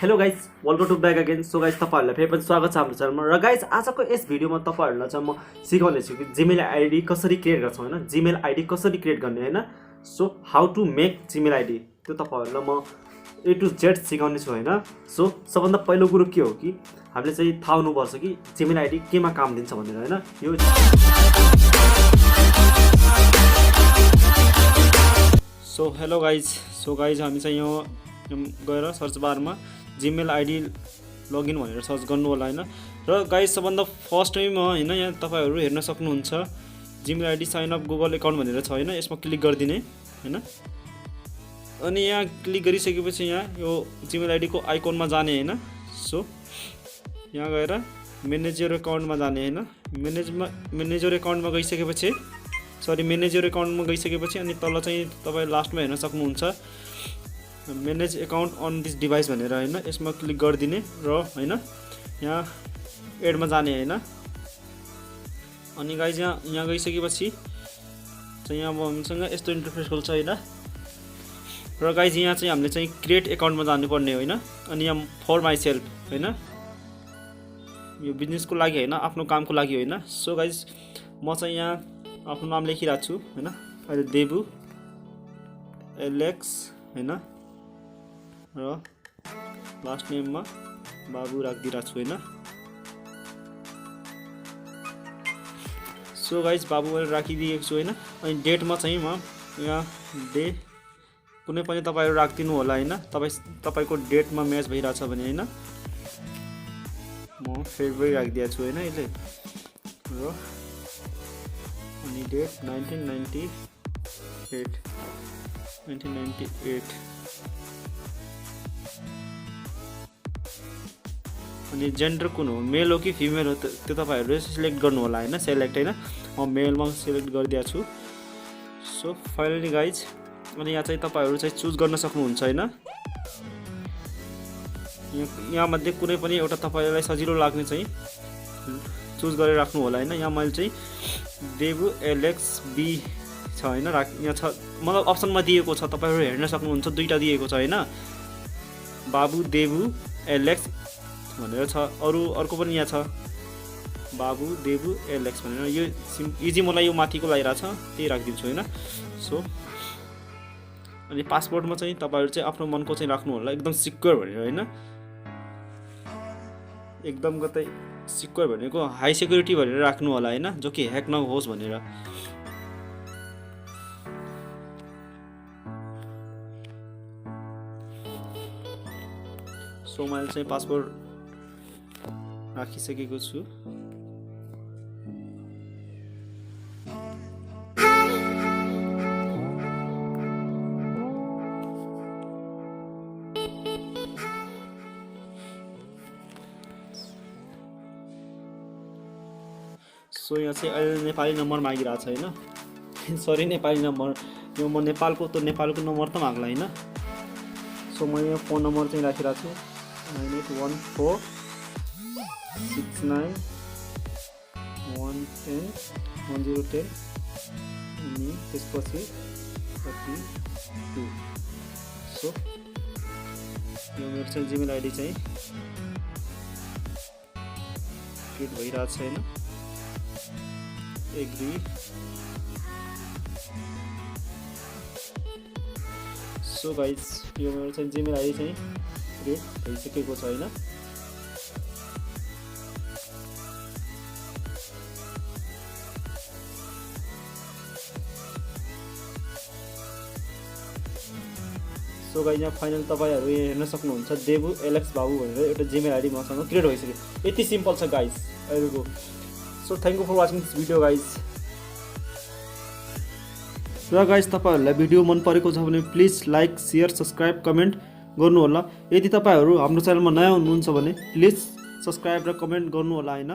Hello guys welcome to back again. So guys तपाईहरुलाई फेरि पनि स्वागत छ हाम्रो च्यानलमा। र गाइज आजको यस भिडियोमा तपाईहरुलाई चाहिँ म सिकाउने छु कि जीमेल आईडी कसरी क्रिएट गर्छौं हैन, जीमेल आईडी कसरी क्रिएट गर्ने हैन। So how to make Gmail ID त्यो तपाईहरुलाई म ए टु जेड सिकाउने छु हैन। सो सबभन्दा पहिलो कुरो के हो कि हामीले चाहिँ थाहा हुनुपर्छ कि जीमेल आईडी केमा काम दिन्छ भनेर हैन। यो सो हेलो गाइज, हामी चाहिँ यो गएर सर्च बारमा जीमेल आईडी लगइन भनेर सर्च गर्नु होला हैन। र गाइज सबभन्दा फर्स्ट टाइम हैन यहाँ तपाईहरु हेर्न सक्नुहुन्छ Gmail ID sign up Google account भनेर छ हैन। यसमा क्लिक गर्दिने हैन। अनि यहाँ क्लिक गरिसकेपछि यहाँ यो जीमेल आईडी को आइकनमा जाने हैन। सो यहाँ गएर म्यानेजर अकाउन्टमा जाने हैन। म्यानेजर अकाउन्टमा गइसकेपछि म्यानेजर अकाउन्टमा गइसकेपछि अनि तल चाहिँ तपाई लास्टमा हेर्न सक्नुहुन्छ manage account on this device भनेर हैन। यसमा क्लिक गर्दिने र हैन यहाँ एडमा जाने हैन। अनि गाइज यहाँ गइसकेपछि चाहिँ यहाँ हामीसँग यस्तो इन्टरफेस खोल्छ हैन। र गाइज यहाँ चाहिँ हामीले चाहिँ क्रिएट अकाउन्टमा जानुपर्ने हैन। अनि यहाँ फर माइ सेल्फ हैन, यो बिजनेसको लागि हैन, आफ्नो कामको लागि हैन। सो गाइज म चाहिँ यहाँ आफ्नो नाम लेखिरहेको छु हैन। अहिले देबु एलेक्स हैन र लास्ट नेममा बाबु राखिदिरहेको छु हैन। सो गाइज बाबु भनेर राखिदिएको छु हैन। अनि डेटमा चाहिँ म यहाँ डे कुनै पनि तपाईहरु राखिदिनु होला हैन। तपाईको डेटमा म्याच भइरहेछ भने हैन। म फेब्रुअरी राखिदिएको छु हैन यसले। र अनि डेट 1998 अनि जेन्डर कुन हो, मेल हो कि फिमेल हो त्यो तपाईहरुले सिलेक्ट गर्नु होला हैन। सिलेक्ट हैन म मेलमा सिलेक्ट गरिदिएको छु। सो फाइनली गाइज अनि यहाँ चाहिँ तपाईहरु चाहिँ चुज गर्न सक्नुहुन्छ हैन। यहाँ मध्ये कुनै पनि एउटा तपाईलाई सजिलो लाग्ने चाहिँ चुज गरेर राख्नु होला हैन। यहाँ मैले चाहिँ देबु एलेक्स बी छ हैन यहाँ छ, मतलब अप्सनमा दिएको छ, तपाईहरु हेर्न सक्नुहुन्छ दुईटा दिएको छ हैन। बाबु देबु एलेक्स भनेर छ, अर्को पनि यहाँ छ बाबु देबु एलेक्स भनेर। यो इजी मलाई यो माथिको लागिरा छ त्यही राखिदिन्छु हैन। सो अनि पासपोर्टमा चाहिँ तपाईहरु चाहिँ आफ्नो मनको चाहिँ राख्नु होला, एकदम सिक्योर भनेर हैन। एकदम कतै सिक्योर भनेको हाई सेक्युरिटी भनेर राख्नु होला हैन, जो कि ह्याक नहोस् भनेर। सो मैले चाहिँ पासपोर्ट राखिसकेको छु। सो यहाँ चाहिँ अहिले नेपाली नम्बर मागिरहेको छ हैन। सरी नेपाली नम्बर, यो म नेपालको नेपालको नम्बर त माग्ला हैन। सो म यहाँ फोन नम्बर चाहिँ राखिरहेको छु 9814691110 अनि त्यसपछि 32। सो यो मेरो चाहिँ जीमेल आईडी चाहिँ क्रिएट भइरहेको छ हैन। एग्री। सो गाइज यो मेरो चाहिँ जीमेल आईडी चाहिँ क्रिएट भइसकेको छ हैन। सो गाइज यहाँ फाइनल तपाईहरु हेर्न सक्नुहुन्छ देबु एलेक्स बाबु भनेर एउटा जीमेल आईडी मसँग क्रिएट भइसक्यो। यति सिम्पल छ गाइज अहिलेको। So thank you for watching this video guys. र गाइज तपाईहरुलाई भिडियो मन परेको छ भने please like share subscribe comment गर्नु होला। यदि तपाईहरु हाम्रो च्यानलमा नयाँ हुनुहुन्छ भने प्लिज सब्स्क्राइब र कमेन्ट गर्नु होला हैन।